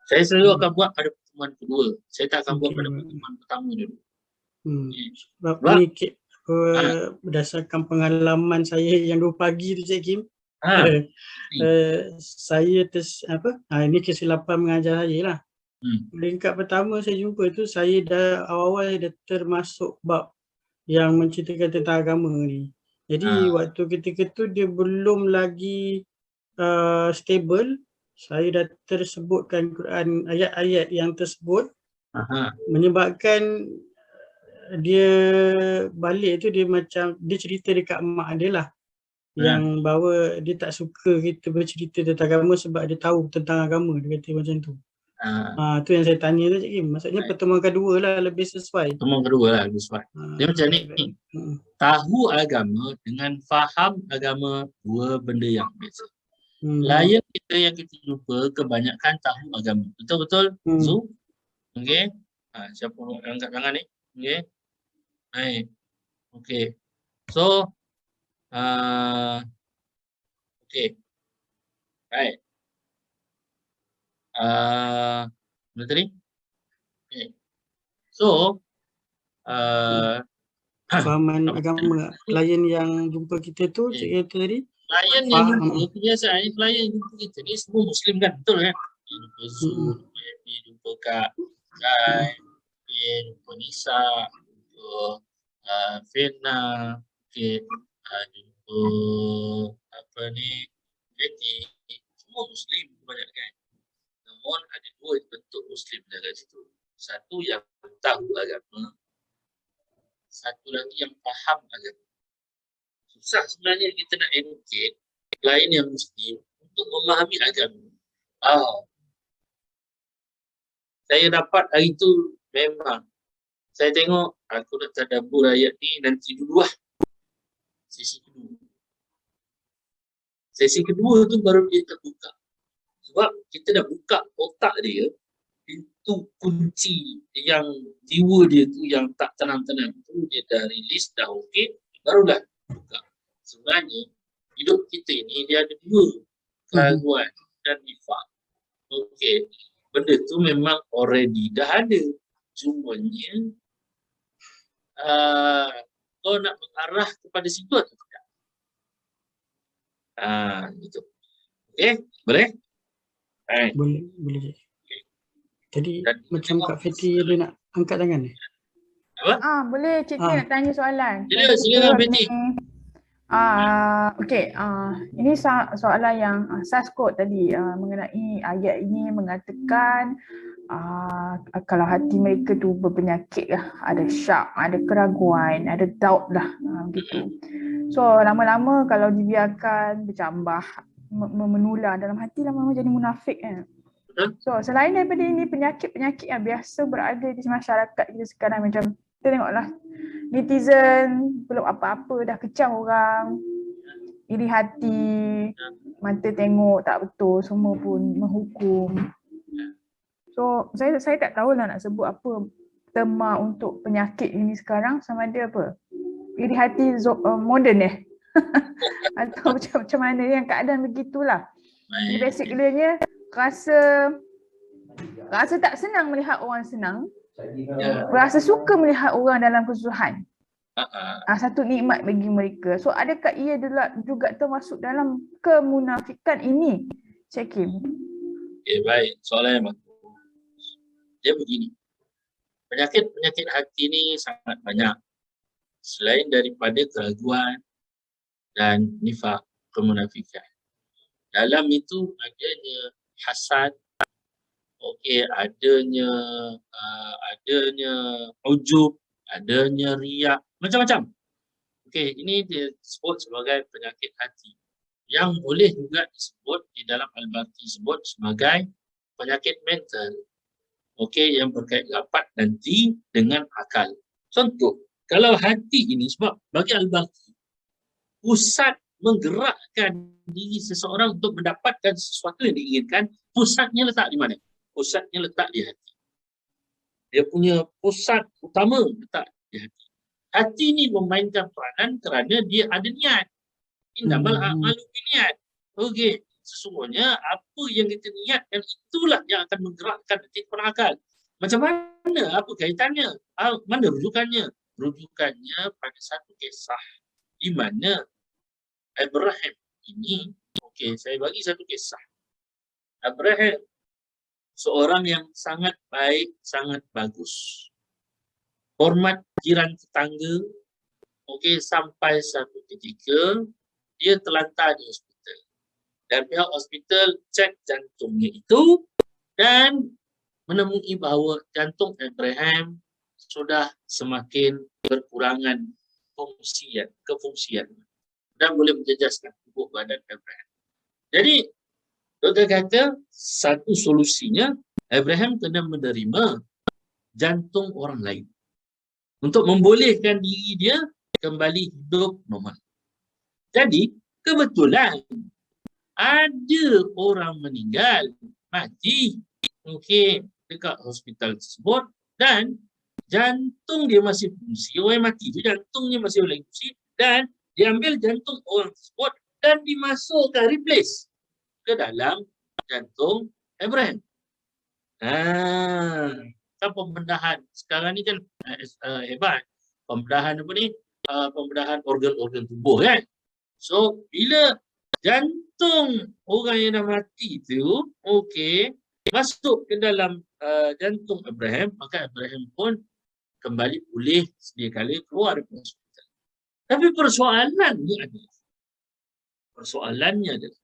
Saya selalu akan buat pada pertemuan kedua. Saya tak akan buat pada pertemuan pertama dulu. Sebab ni berdasarkan pengalaman saya yang 2 pagi tu Cik Kim. Saya ini kesilapan mengajar saya lah. Peringkat pertama saya jumpa tu, saya dah awal-awal dah termasuk bab yang menceritakan tentang agama ni. Jadi waktu ketika tu dia belum lagi stable. Saya dah tersebutkan Quran, ayat-ayat yang tersebut menyebabkan dia balik tu, dia macam dia cerita dekat mak dia lah, yang bahawa dia tak suka kita bercerita tentang agama sebab dia tahu tentang agama, dia kata macam tu. Tu yang saya tanya tu Cik Kim, maksudnya pertemuan kedua lah lebih sesuai. Pertemuan kedua lah lebih sesuai. Dia macam ni, tahu agama dengan faham agama dua benda yang berbeza. Klien kita yang kita jumpa kebanyakan tahu agama. Betul-betul? Zu? Okey. Siapa angkat tangan ni? Okey. Baik. Okey. So, okey. Baik. Mana tadi? Okay. So, fahaman agama klien yang jumpa kita tu, Cik kata tadi? Klien yang jumpa, kebiasaan klien yang jumpa kita ni semua Muslim kan? Betul kan? Jumpa Zul, jumpa Kak Kai, jumpa Nisa, jumpa Firna, jumpa apa ni, Betty, semua Muslim kebanyakan. Namun ada dua bentuk Muslim dalam situ. Satu yang tahu agama, satu lagi yang faham agama. Susah sebenarnya kita nak educate klien yang Muslim untuk memahami agama. Saya dapat hari tu memang saya tengok aku nak tadabbur ayat ni nanti dulu lah. Sesi kedua tu baru dia terbuka. Sebab kita dah buka otak dia, pintu kunci yang jiwa dia tu yang tak tenang-tenang tu dia dah release, dah okey, barulah buka. Sebenarnya hidup kita ini dia ada dua, keraguan dan nifak. Okey, benda tu memang already dah ada. Cumanya kau nak mengarah kepada situ atau tidak? Gitu. Okey, boleh? Boleh. Tadi macam Kak Feti dia nak angkat tangan ni. Apa? Boleh Cik nak tanya soalan. Silakan Feti. Okey, ini soalan yang SAS kot tadi mengenai ayat ini mengatakan kalau hati mereka tu berpenyakit lah, ada syak, ada keraguan, ada doubt lah, gitu. So lama-lama kalau dibiarkan bercambah, menular dalam hati, lama-lama jadi munafik kan. So selain daripada ini penyakit-penyakit yang biasa berada di masyarakat kita sekarang, macam kita tengoklah netizen belum apa-apa dah kecam orang, iri hati, mata tengok tak betul, semua pun menghukum. So saya tak tahulah nak sebut apa tema untuk penyakit ini sekarang, sama ada apa, iri hati moden atau macam mana yang keadaan begitulah. Jadi basically rasa tak senang melihat orang senang, rasa suka melihat orang dalam kesusahan. Satu nikmat bagi mereka. So adakah ia juga termasuk dalam kemunafikan ini, Cik Kim? Baik, soalan yang bagus. Dia begini, penyakit hati ni sangat banyak. Selain daripada keraguan dan nifak, kemunafikan, dalam itu adanya hasad, adanya ujub, adanya riak, macam-macam. Ini disebut sebagai penyakit hati, yang boleh juga disebut di dalam Al-Baqi sebut sebagai penyakit mental. Yang berkait rapat nanti dengan akal. Contoh, kalau hati ini, sebab bagi Al-Baqi, pusat menggerakkan diri seseorang untuk mendapatkan sesuatu yang diinginkan, pusatnya letak di mana? Pusatnya letak di hati. Dia punya pusat utama letak di hati. Hati ini memainkan peranan kerana dia ada niat. Innamal a'malu binniat. sesungguhnya apa yang kita niatkan itulah yang akan menggerakkan tipuan akal. Macam mana? Apa kaitannya? Mana rujukannya? Rujukannya pada satu kisah di mana Abraham ini, okey, saya bagi satu kisah. Abraham seorang yang sangat baik, sangat bagus. Hormat jiran tetangga, okey, sampai satu ketika dia terlantar di hospital. Dan pihak hospital cek jantungnya itu dan menemui bahawa jantung Abraham sudah semakin berkurangan kefungsian dan boleh menjejaskan tubuh badan Abraham. Jadi, doktor kata satu solusinya Abraham kena menerima jantung orang lain untuk membolehkan diri dia kembali hidup normal. Jadi, kebetulan ada orang meninggal, mati, okey, dekat hospital tersebut dan jantung dia masih fungsi. Orang yang mati tu jantungnya masih boleh fungsi dan diambil jantung orang tersebut dan dimasukkan replace ke dalam jantung Abraham. Kan pembedahan sekarang ni kan hebat. Pembedahan apa ni? Pembedahan organ-organ tubuh kan. So bila jantung orang yang dah mati tu okey masuk ke dalam jantung Abraham, maka Abraham pun kembali pulih sedia kala keluar dari hospital. Tapi persoalannya adalah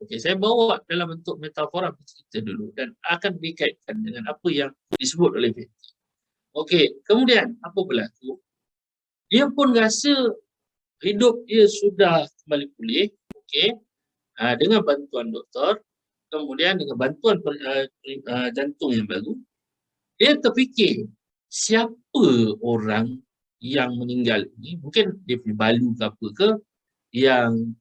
okey, saya bawa dalam bentuk metafora cerita dulu dan akan dikaitkan dengan apa yang disebut oleh Betty. Okey, kemudian apa berlaku? Dia pun rasa hidup dia sudah kembali pulih, okey, dengan bantuan doktor, kemudian dengan bantuan jantung yang baru, dia terfikir siapa orang yang meninggal ini, mungkin dia punya balu ke apa ke, yang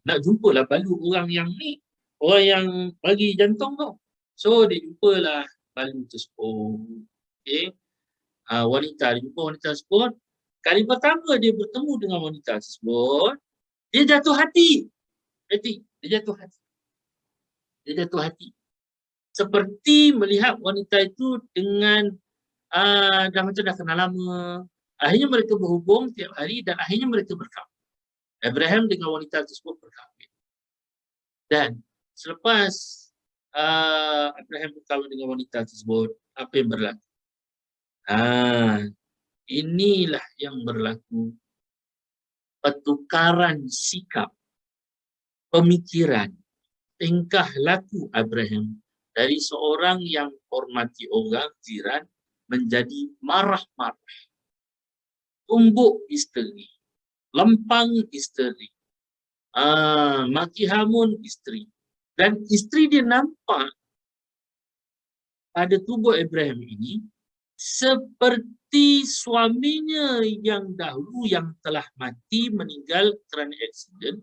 nak jumpalah balu orang yang ni, orang yang bagi jantung tu. So dia jumpalah balu tersebut. Okay. Dia jumpa wanita tersebut. Kali pertama dia bertemu dengan wanita tersebut, dia jatuh hati. Dia jatuh hati. Seperti melihat wanita itu dengan dah macam dah kenal lama. Akhirnya mereka berhubung tiap hari dan akhirnya mereka berkahwin. Abraham dengan wanita tersebut berkahwin. Dan selepas Abraham berkahwin dengan wanita tersebut, apa yang berlaku? Inilah yang berlaku. Pertukaran sikap, pemikiran, tingkah laku Abraham dari seorang yang hormati orang jiran menjadi marah-marah, tumbuk isteri, lempang isteri, maki hamun isteri. Dan isteri dia nampak pada tubuh Abraham ini seperti suaminya yang dahulu yang telah mati meninggal kerana aksiden,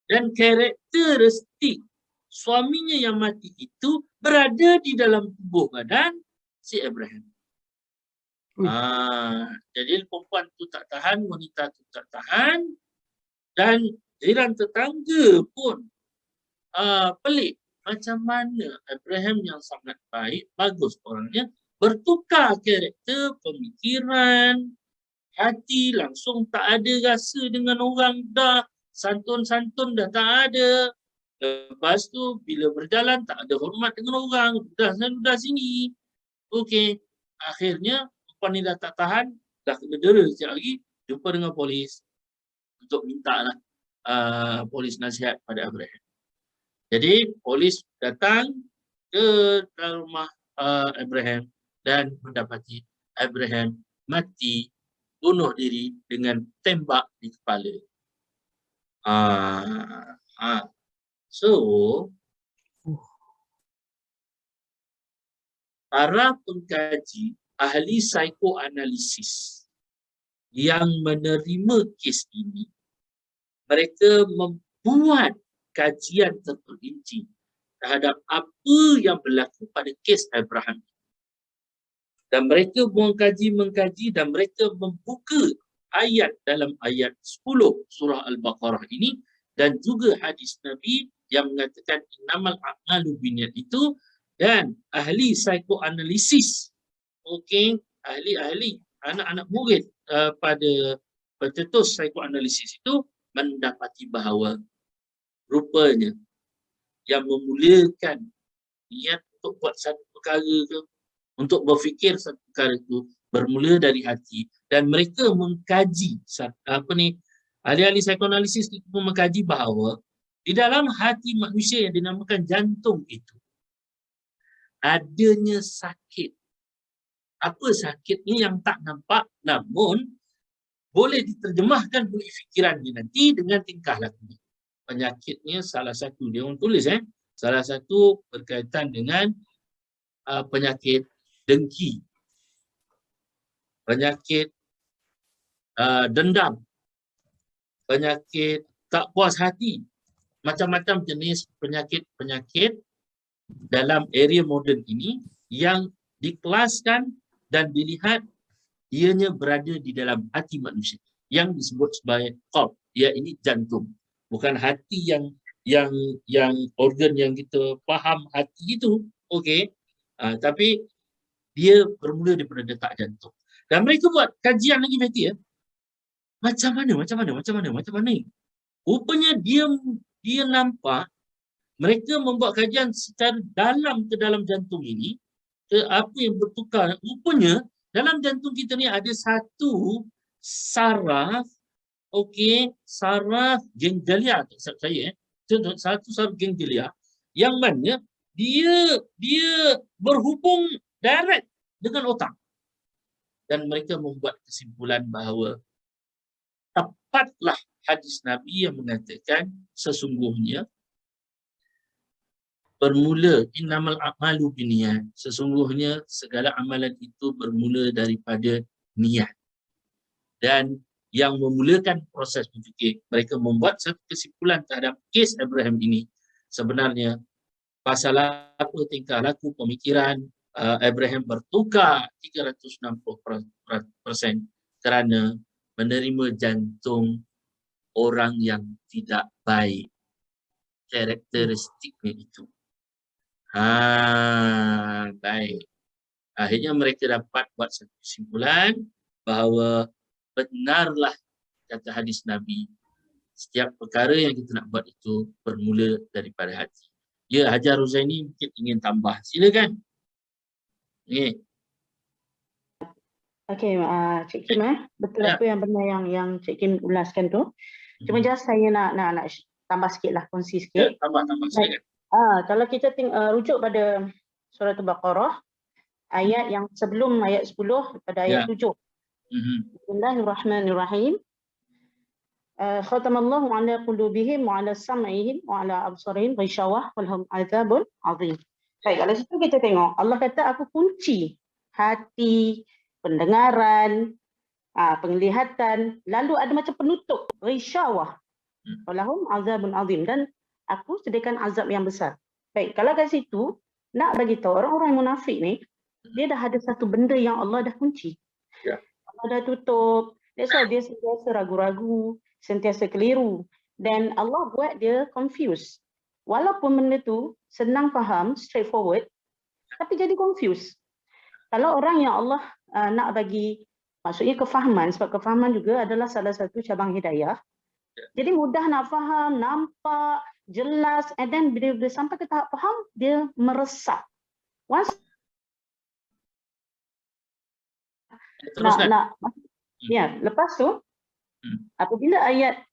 dan karakteristik suaminya yang mati itu berada di dalam tubuh badan si Abraham. Jadi perempuan tu tak tahan, wanita tu tak tahan, dan jiran tetangga pun pelik macam mana Abraham yang sangat baik, bagus orangnya, bertukar karakter, pemikiran, hati, langsung tak ada rasa dengan orang dah, santun-santun dah tak ada. Lepas tu bila berjalan tak ada hormat dengan orang, dah sini. Okey, akhirnya perempuan ni dah tak tahan, dah kena dera sekejap lagi, jumpa dengan polis untuk minta lah polis nasihat pada Abraham. Jadi polis datang ke rumah Abraham dan mendapati Abraham mati bunuh diri dengan tembak di kepala. So para pengkaji ahli psikoanalisis yang menerima kes ini, mereka membuat kajian terperinci terhadap apa yang berlaku pada kes Abraham. Dan mereka mengkaji dan mereka membuka ayat dalam ayat 10 surah Al-Baqarah ini dan juga hadis Nabi yang mengatakan innamal a'malu binniyat itu, dan ahli psikoanalisis, okey, ahli-ahli anak-anak murid pada pencetus psikoanalisis itu mendapati bahawa rupanya yang memulakan niat untuk buat satu perkara ke, untuk berfikir satu perkara itu bermula dari hati, dan mereka mengkaji ahli-ahli psikoanalisis itu mengkaji bahawa di dalam hati manusia yang dinamakan jantung itu adanya sakit. Apa sakitnya yang tak nampak namun boleh diterjemahkan oleh fikirannya nanti dengan tingkah lakunya. Penyakitnya salah satu, dia orang tulis salah satu berkaitan dengan penyakit dengki, penyakit dendam, penyakit tak puas hati, macam-macam jenis penyakit-penyakit dalam area moden ini yang dikelaskan dan dilihat ianya berada di dalam hati manusia yang disebut sebagai qalb. Ia ini jantung, bukan hati yang organ yang kita faham hati itu, okey. Tapi dia bermula daripada detak jantung. Dan mereka buat kajian lagi Fatty ya. Macam mana? Rupanya dia nampak mereka membuat kajian secara dalam ke dalam jantung ini, ke apa yang bertukar. Rupanya dalam jantung kita ni ada satu saraf, okey, saraf ganglia saya satu saraf ganglia yang mana dia berhubung direct dengan otak. Dan mereka membuat kesimpulan bahawa tepatlah hadis Nabi yang mengatakan sesungguhnya bermula innamal a'malu binniyat, sesungguhnya segala amalan itu bermula daripada niat. Dan yang memulakan proses berfikir, mereka membuat satu kesimpulan terhadap kes Abraham ini. Sebenarnya pasal apa tingkah laku pemikiran Abraham bertukar 360% kerana menerima jantung orang yang tidak baik, karakteristiknya itu. Baik. Akhirnya mereka dapat buat satu kesimpulan bahawa benarlah kata hadis Nabi, setiap perkara yang kita nak buat itu bermula daripada hati. Ya, Hajar Huzaini mungkin ingin tambah. Silakan. Okey, Cik Kim, betul apa yang benar yang Cik Kim ulaskan tu. Cuma just saya nak tambah sikit lah, kongsi sikit. Tambah silakan. Kalau kita rujuk pada surah Al-Baqarah, ayat yang sebelum ayat 10 pada ayat 7. Bismillahirrahmanirrahim. Khatamallahu ala qulubihim wa ala sam'ihim wa ala absarihim ghishawah wa lahum adzabun azim. Baik, kalau situ kita tengok Allah kata aku kunci hati, pendengaran, penglihatan, lalu ada macam penutup, ghishawah wa lahum adzabun azim, dan aku sediakan azab yang besar. Baik, kalau kat situ nak bagi tahu orang-orang munafik ni, dia dah ada satu benda yang Allah dah kunci. Allah dah tutup. That's why dia sentiasa ragu-ragu, sentiasa keliru, dan Allah buat dia confused. Walaupun benda tu senang faham, straightforward, tapi jadi confused. Kalau orang yang Allah nak bagi, maksudnya kefahaman, sebab kefahaman juga adalah salah satu cabang hidayah. Jadi mudah nak faham, nampak, jelas, and then bila dia sampai ke tahap faham, dia meresap. Once lepas tu apabila ayat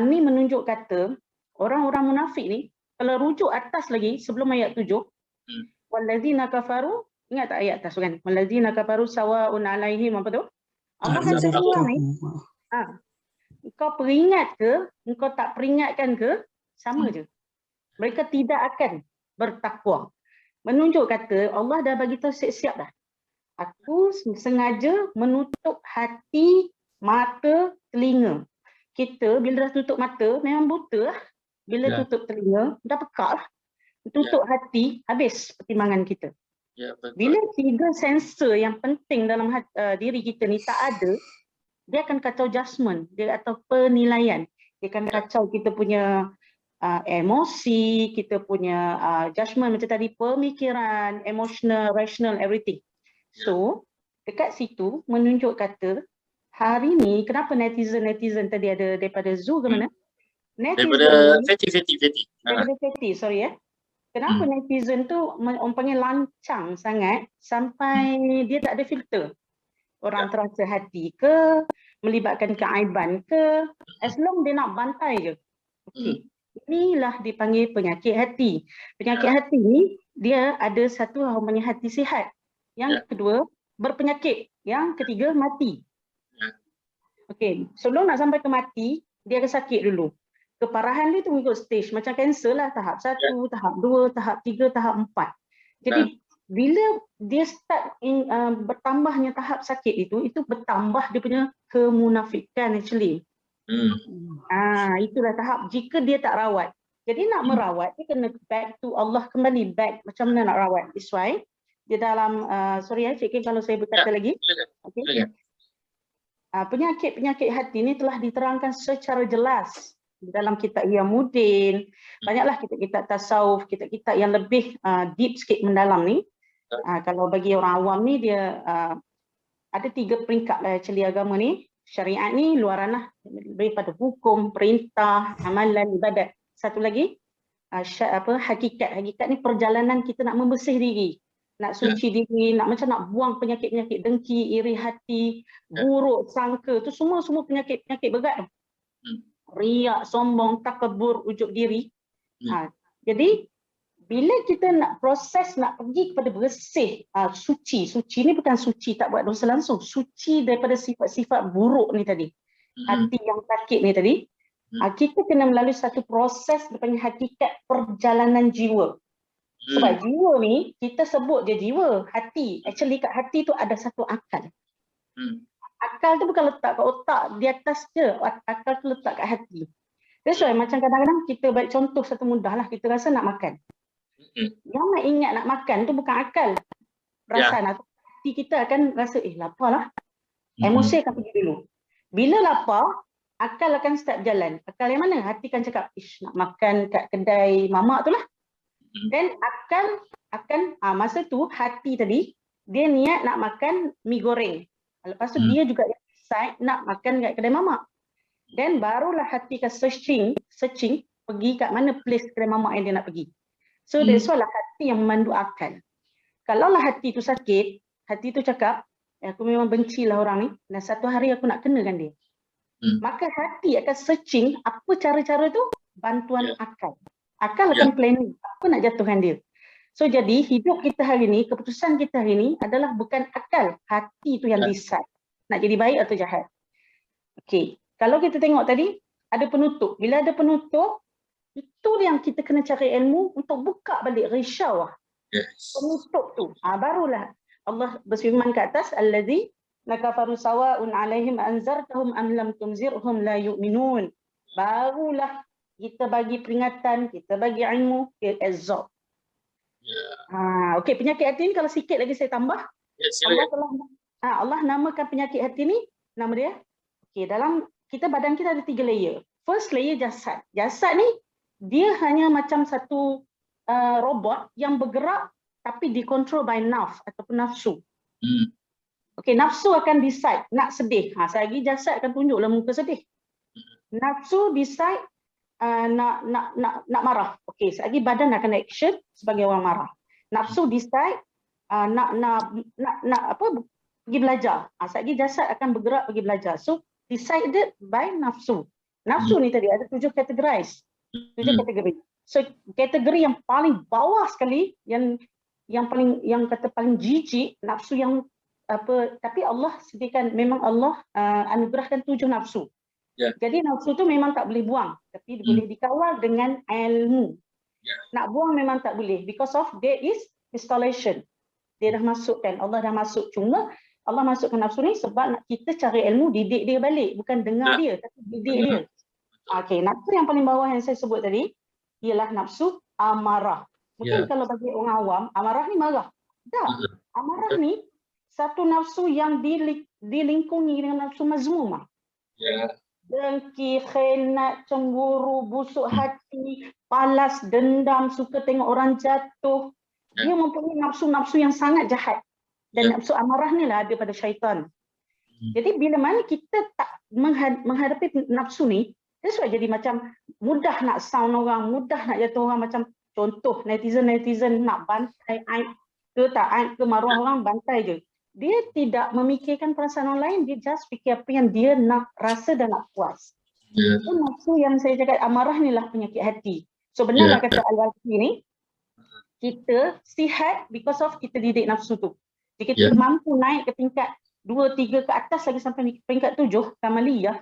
ni menunjuk kata orang-orang munafik ni, kalau rujuk atas lagi sebelum ayat 7, wallazina kafaru, ingat tak ayat atas kan, wallazina kafaru sawaun alaihim, apa tu? Allah kata orang ni, engkau peringat ke, engkau tak peringatkan ke, sama je. Mereka tidak akan bertakwa. Menunjuk kata Allah dah bagi tahu siap-siap dah. Aku sengaja menutup hati, mata, telinga. Kita bila dah tutup mata memang buta lah. Bila tutup telinga dah pekak lah. Tutup hati, habis pertimbangan kita. Bila 3 sensor yang penting dalam diri kita ni tak ada, dia akan kacau judgement dia atau penilaian. Dia akan kacau kita punya emosi, kita punya judgement macam tadi, pemikiran, emotional, rational, everything. So, dekat situ menunjuk kata hari ni kenapa netizen tadi ada daripada Zoo ke mana? Daripada Fatty. Daripada Fatty, sorry ya. Kenapa netizen tu orang panggil lancang sangat sampai dia tak ada filter. Orang terasa hati ke, melibatkan keaiban ke, as long dia nak bantai je. Okey. Inilah dipanggil penyakit hati. Penyakit hati ni dia ada satu orang panggil hati sihat. Yang kedua berpenyakit. Yang ketiga mati. Okey, sebelum nak sampai ke mati, dia akan sakit dulu. Keparahan dia tu mengikut stage macam kanser lah, tahap 1, tahap 2, tahap 3, tahap 4. Jadi bila dia start bertambahnya tahap sakit itu bertambah dia punya kemunafikan actually. Itulah tahap jika dia tak rawat. Jadi nak merawat dia kena back to Allah, kembali back macam mana nak rawat. That's why dia dalam sorry Cik Kim kalau saya berkata lagi. Okay. Penyakit-penyakit hati ni telah diterangkan secara jelas di dalam kitab Iyamudin. Banyaklah kitab-kitab tasawuf, kitab-kitab yang lebih deep sikit mendalam ni. Kalau bagi orang awam ni dia ada 3 peringkat lah actually agama ni. Syariat ni luar ranah daripada hukum, perintah, amalan, ibadat. Satu lagi hakikat. Hakikat ni perjalanan kita nak membersih diri, nak suci diri, nak buang penyakit-penyakit dengki, iri hati, buruk sangka, tu semua penyakit-penyakit berat tu. Riak, sombong, takabur, ujub diri. Jadi bila kita nak proses, nak pergi kepada bersih, suci ni bukan suci tak buat dosa langsung, suci daripada sifat-sifat buruk ni tadi, hati yang sakit ni tadi, kita kena melalui satu proses dipanggil hakikat perjalanan jiwa. Sebab jiwa ni kita sebut je jiwa, hati, actually kat hati tu ada satu akal. Akal tu bukan letak kat otak, di atas je, akal tu letak kat hati. That's why macam kadang-kadang kita bagi contoh satu mudah lah, kita rasa nak makan. Yang nak ingat nak makan tu bukan akal. Perasaan atau hati kita akan rasa lapar lah. Emosi akan pergi dulu. Bila lapar, akal akan start jalan. Akal yang mana? Hati akan cakap, nak makan kat kedai mamak tu lah. Dan akal akan, masa tu hati tadi, dia niat nak makan mi goreng. Lepas tu dia juga decide nak makan kat kedai mamak. Dan barulah hati akan searching pergi kat mana place kedai mamak yang dia nak pergi. So that's why lah hati yang memandu akal. Kalaulah hati tu sakit, hati tu cakap, aku memang bencilah orang ni dan satu hari aku nak kenakan dia. Maka hati akan searching apa cara-cara tu, bantuan akal. Akal akan planning apa nak jatuhkan dia. So jadi hidup kita hari ni, keputusan kita hari ni adalah bukan akal, hati tu yang decide nak jadi baik atau jahat. Okey, kalau kita tengok tadi ada penutup. Bila ada penutup, itu yang kita kena cari ilmu untuk buka balik risyawah. Penutup tu. Barulah Allah berfirman ke atas, allazi lakafaru sawa'un 'alaihim anzartahum am lam tunzirhum la yu'minun. Barulah kita bagi peringatan, kita bagi ilmu, dia absorb. Okey, penyakit hati ni kalau sikit lagi saya tambah. Allah namakan penyakit hati ni, nama dia. Okey, dalam badan kita ada 3 layer. First layer jasad. Jasad ni dia hanya macam satu robot yang bergerak tapi dikontrol by ataupun nafsu. Okey, nafsu akan decide nak sedih. Selagi jasad akan tunjuklah muka sedih. Nafsu decide nak marah. Okey, selagi badan akan action sebagai orang marah. Nafsu decide nak pergi belajar. Selagi jasad akan bergerak pergi belajar. So decided by nafsu. Nafsu ni tadi ada 7 categories. 7 kategori. So kategori yang paling bawah sekali, yang paling jijik, nafsu yang tapi Allah sediakan, memang Allah anugerahkan 7 nafsu. Jadi nafsu tu memang tak boleh buang, tapi boleh dikawal dengan ilmu. Nak buang memang tak boleh because of there is installation. Dia dah masukkan, Allah dah masuk. Cuma Allah masukkan nafsu ni sebab nak kita cari ilmu, didik dia balik, bukan dengar dia tapi didik dia. Okey, nafsu yang paling bawah yang saya sebut tadi ialah nafsu amarah. Mungkin kalau bagi orang awam, amarah ni marah. Tak. Amarah ni satu nafsu yang dilingkungi dengan nafsu mazmumah. dengki, khianat, cemburu, busuk hati, palas, dendam, suka tengok orang jatuh. Dia mempunyai nafsu-nafsu yang sangat jahat. Dan nafsu amarah ni lah ada pada syaitan. Jadi bila mana kita tak menghadapi nafsu ni, dia sudah jadi macam mudah nak sound orang, mudah nak jatuh orang. Macam contoh netizen nak bantai aib ke tak aib ke maruah orang, bantai je. Dia tidak memikirkan perasaan orang lain, dia just fikir apa yang dia nak rasa dan nak puas. Itu nafsu yang saya cakap, amarah ni lah penyakit hati. So benarlah kata Al-Walqi ni, kita sihat because of kita didik nafsu tu. Jika kita mampu naik ke tingkat 2, 3 ke atas lagi sampai peringkat 7, kamaliyah,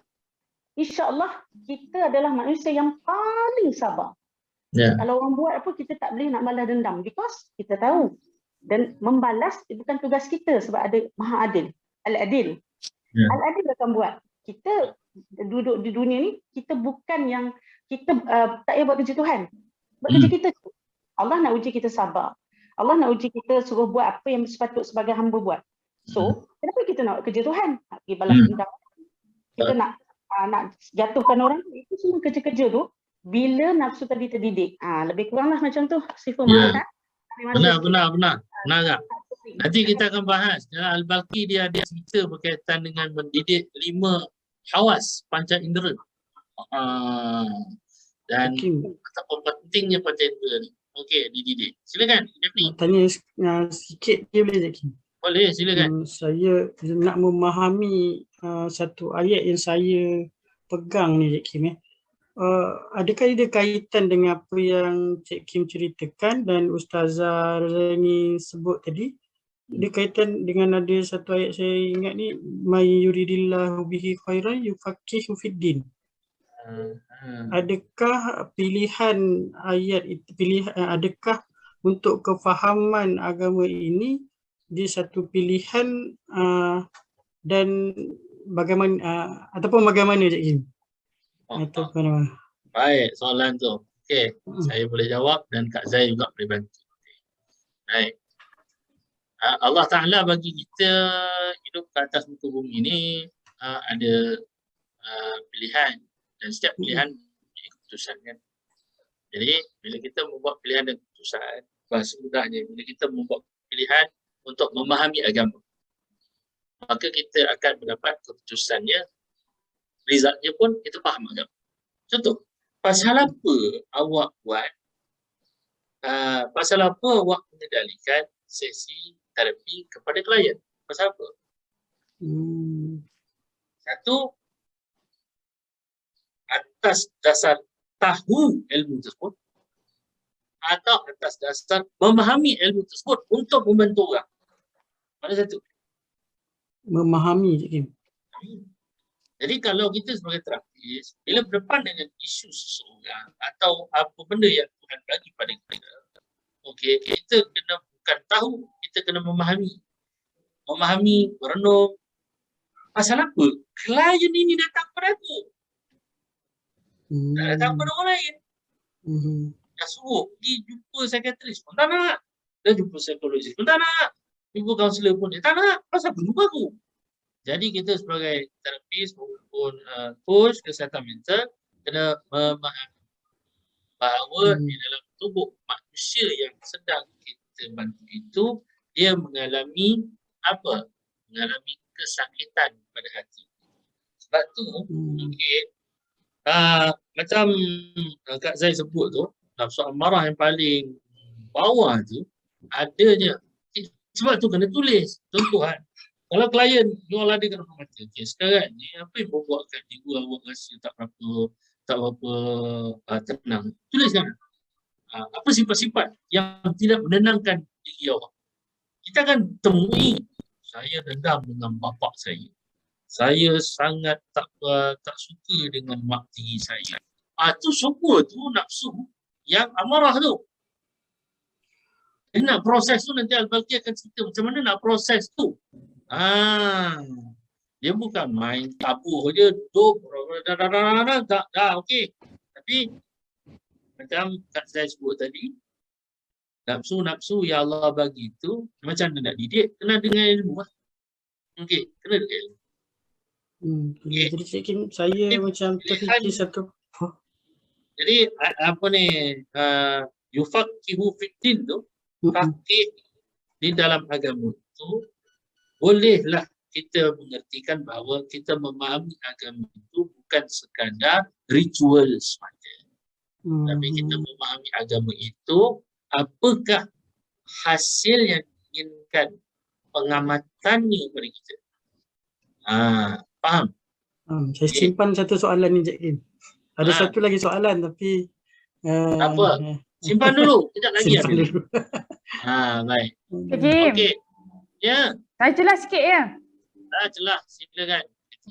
insya-Allah kita adalah manusia yang paling sabar. Kalau orang buat apa, kita tak boleh nak balas dendam because kita tahu. Dan membalas bukan tugas kita sebab ada Maha Adil, Al-Adil. Al-Adil akan buat. Kita duduk di dunia ni, kita bukan yang kita tak payah buat kerja Tuhan. Buat kerja kita. Allah nak uji kita sabar. Allah nak uji kita suruh buat apa yang sepatut sebagai hamba buat. So, kenapa kita nak kerja Tuhan? Nak pergi balas dendam. Kita nak jatuhkan orang, itu semua kerja-kerja tu. Bila nafsu tadi terdidik. Lebih kuranglah macam tu. Sifat Maha. Benar tak? Nanti kita akan bahas. Dalam Al-Balqi dia ada cerita berkaitan dengan mendidik 5 hawas panca indera. Dan betapa pentingnya panca indera ni. Okey, dididik. Silakan. Tanya sikit je boleh tak, Kim? Boleh, silakan. Saya nak memahami satu ayat yang saya pegang ni, Cik Kim. Adakah ada kaitan dengan apa yang Cik Kim ceritakan dan Ustazah Razani sebut tadi? Ada kaitan dengan ada satu ayat saya ingat ni, may yuridillahu bihi khairan yufaqihu fiddin. Adakah pilihan ayat itu, adakah untuk kefahaman agama ini dia satu pilihan dan bagaimana ataupun bagaimana, Cik Kim? Baik, soalan tu. Okey, saya boleh jawab dan Kak Zai juga boleh bantu. Baik. Allah Ta'ala bagi kita hidup ke atas muka bumi ni ada pilihan, dan setiap pilihan punya keputusan kan. Jadi bila kita membuat pilihan dan keputusan, bahasa mudahnya bila kita membuat pilihan untuk memahami agama, maka kita akan mendapat keputusannya, resultnya pun kita faham agama. Contoh, pasal apa awak buat, pasal apa awak mengendalikan sesi terapi kepada klien? Pasal apa? Satu, atas dasar tahu ilmu tersebut atau atas dasar memahami ilmu tersebut untuk membantu orang? Mana satu? Memahami, Cik Kim. Jadi kalau kita sebagai terapis, bila berdepan dengan isu seseorang atau apa benda yang Tuhan bagi pada kita, okey, kita kena bukan tahu, kita kena memahami. Memahami, merenung. Pasal apa klien ini datang kepada aku? Tak datang kepada orang lain. Dah suruh pergi jumpa psikiatris pun tak nak. Dah jumpa psikologis pun tak nak. Jumpa kaunselor pun dia tak nak. Pasal apa jumpa aku? Jadi kita sebagai terapis maupun coach kesihatan mental kena memahami bahawa di dalam tubuh manusia yang sedang kita bantu itu, dia mengalami apa? Mengalami kesakitan pada hati. Sebab tu, macam Kak Zai sebut tu, nafsu amarah yang paling bawah tu, adanya. Sebab tu kena tulis. Contoh kan, kalau klien jual ada kat depan mata, okay, sekarang ni apa yang membuatkan jiwa awak rasa tak berapa tenang? Tuliskan. Apa sifat-sifat yang tidak menenangkan diri awak? Kita akan temui, saya dendam dengan bapa saya. Saya sangat tak suka dengan mak tiri saya. Tu semua tu nafsu yang amarah tu. Dia nak proses tu, nanti Al-Balqi akan cerita macam mana nak proses tu. Dia bukan main tabur je, okey. Tapi macam Kak saya sebut tadi, nafsu yang Allah bagi tu macam mana nak didik, kena dengan ilmu lah. Okey, kena dengan ilmu. Okay. Jadi Cik Kim, saya macam terfikir satu. Jadi apa ni, yufaqihu fiddin tu, faqih di dalam agama itu, bolehlah kita mengertikan bahawa kita memahami agama itu bukan sekadar ritual sahaja. Tapi kita memahami agama itu, apakah hasil yang diinginkan pengamatannya kepada kita. Faham? Saya simpan satu soalan ni Cik Kim. Ada satu lagi soalan tapi apa? Simpan dulu, kejap lagi. Simpan dulu. Baik. Cik Kim. Okey. Ya. Saya jelas sikit ya. Jelas, silakan.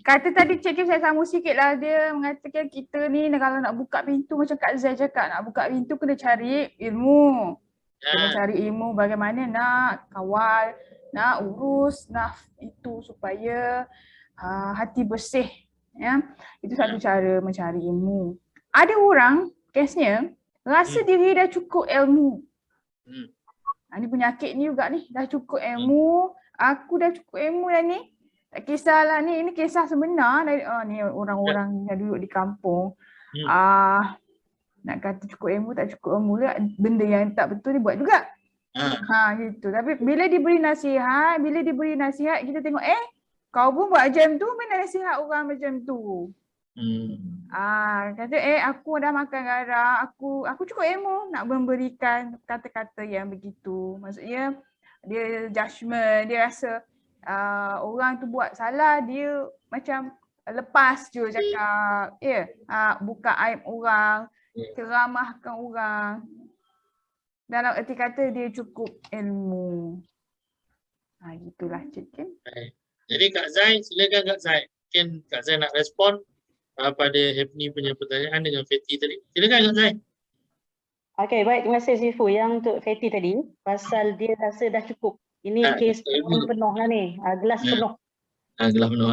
Kata tadi Cik Kim saya sambung sikit lah. Dia mengatakan kita ni kalau nak buka pintu macam Kak Zai cakap, nak buka pintu kena cari ilmu. Kena cari ilmu bagaimana nak kawal, nak urus, nak itu supaya hati bersih. Ya, itu satu cara mencari ilmu. Ada orang kesnya rasa diri dah cukup ilmu. Ini penyakit ni juga ni, dah cukup ilmu, aku dah cukup ilmu dah ni. Tak kisahlah ni, ini kisah sebenar dari ni orang-orang yang duduk di kampung. Nak kata cukup ilmu tak cukup ilmu lah, benda yang tak betul dia buat juga. Gitu. Tapi bila diberi nasihat, kita tengok kau pun buat macam tu, mana nasihat orang macam tu. Kata aku dah makan garam, aku cukup ilmu nak memberikan kata-kata yang begitu. Maksudnya dia judgement, dia rasa orang tu buat salah, dia macam lepas je cakap, buka aib orang, ceramahkan orang. Dalam erti kata dia cukup ilmu. Gitulah Cik Kim. Jadi Kak Zai, silakan Kak Zai. Mungkin Kak Zai nak respon pada Hafni punya pertanyaan dengan Fatty tadi. Silakan Kak Zai. Okey, baik. Terima kasih Sifu. Yang untuk Fatty tadi, pasal dia rasa dah cukup. Ini kes penuh lah ni. Gelas penuh. Gelas penuh.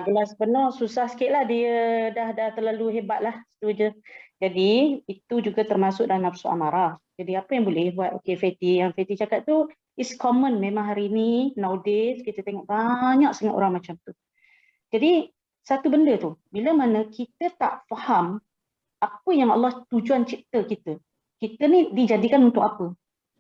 Gelas penuh, susah sikit lah. Dia dah terlalu hebat lah. Itu je. Jadi, itu juga termasuk dalam nafsu amarah. Jadi, apa yang boleh buat? Okey, Fatty. Yang Fatty cakap tu, is common memang hari ni, nowadays, kita tengok banyak sangat orang macam tu. Jadi, satu benda tu, bila mana kita tak faham apa yang Allah tujuan cipta kita. Kita ni dijadikan untuk apa?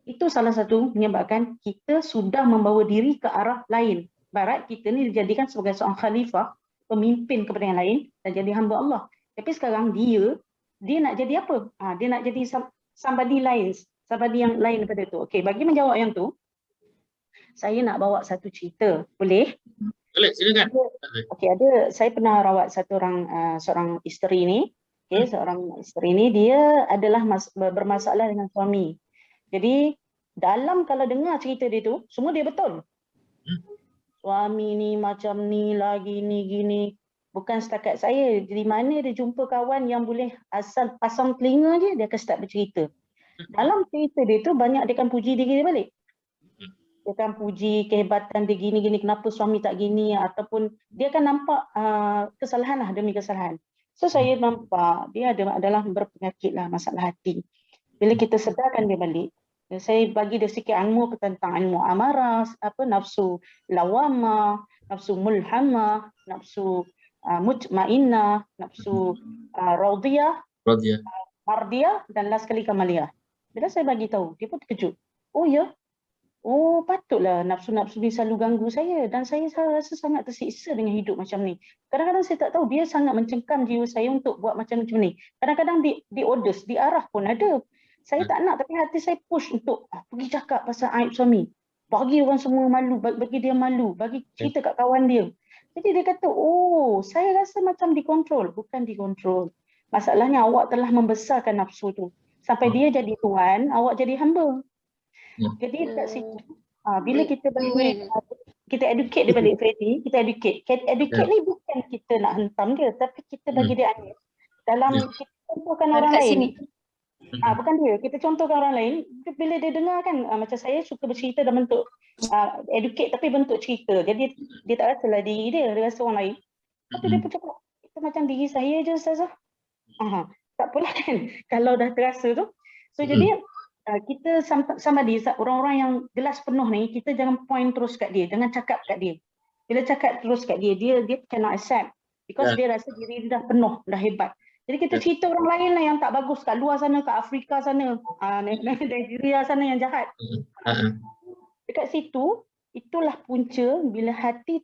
Itu salah satu menyebabkan kita sudah membawa diri ke arah lain. Barat kita ni dijadikan sebagai seorang khalifah, pemimpin kepada yang lain dan jadi hamba Allah. Tapi sekarang dia nak jadi apa? Dia nak jadi somebody lain, somebody yang lain daripada tu. Okey, bagi menjawab yang tu, saya nak bawa satu cerita. Boleh? Boleh, silakan. Okey, saya pernah rawat seorang isteri ni. Okey, seorang isteri ni dia adalah bermasalah dengan suami. Jadi kalau dengar cerita dia tu, semua dia betul. Suami ni macam ni lagi ni gini. Bukan setakat saya, di mana dia jumpa kawan yang boleh asal pasang telinga je, dia akan start bercerita. Dalam cerita dia tu banyak dia akan puji diri dia balik. Dia akan puji kehebatan dia gini-gini, kenapa suami tak gini, ataupun dia akan nampak kesalahan lah demi kesalahan. So saya nampak dia adalah berpenyakit lah, masalah hati. Bila kita sedarkan dia balik, saya bagi dia sikit ilmu tentang ilmu amarah, nafsu lawamah, nafsu mulhamah, nafsu mutmainnah, nafsu radiyah, mardiyah, dan last sekali kamaliyah. Bila saya bagi tahu, dia pun terkejut. Oh ya? Oh, patutlah nafsu-nafsu ni selalu ganggu saya dan saya rasa sangat tersiksa dengan hidup macam ni. Kadang-kadang saya tak tahu, dia sangat mencengkam jiwa saya untuk buat macam ni. Kadang-kadang di orders, diarah pun ada. Saya tak nak, tapi hati saya push untuk pergi cakap pasal aib suami. Bagi orang semua malu, bagi dia malu, bagi cerita kat kawan dia. Jadi dia kata, oh, saya rasa macam dikontrol. Bukan dikontrol. Masalahnya awak telah membesarkan nafsu tu. Sampai dia jadi tuan, awak jadi hamba. Jadi kat situ, bila kita balik, kita educate dia balik, Freddy, kita educate. Educate ni bukan kita nak hentam dia, tapi kita bagi dia adil. Dalam kita contohkan orang lain. Bukan dia, kita contohkan orang lain, bila dia dengar kan, macam saya suka bercerita dalam bentuk educate tapi bentuk cerita. Jadi dia tak rasa lah diri dia rasa orang lain. Tapi dia pun cakap, itu macam diri saya je Ustazah. Tak apalah kan, kalau dah terasa tu. So jadi, kita sama dia, orang-orang yang gelas penuh ni, kita jangan point terus kat dia, jangan cakap kat dia. Bila cakap terus kat dia cannot accept. Because dia rasa diri dia dah penuh, dah hebat. Jadi kita cerita orang lain lah yang tak bagus kat luar sana, kat Afrika sana, Nigeria sana yang jahat. Dekat situ, itulah punca bila hati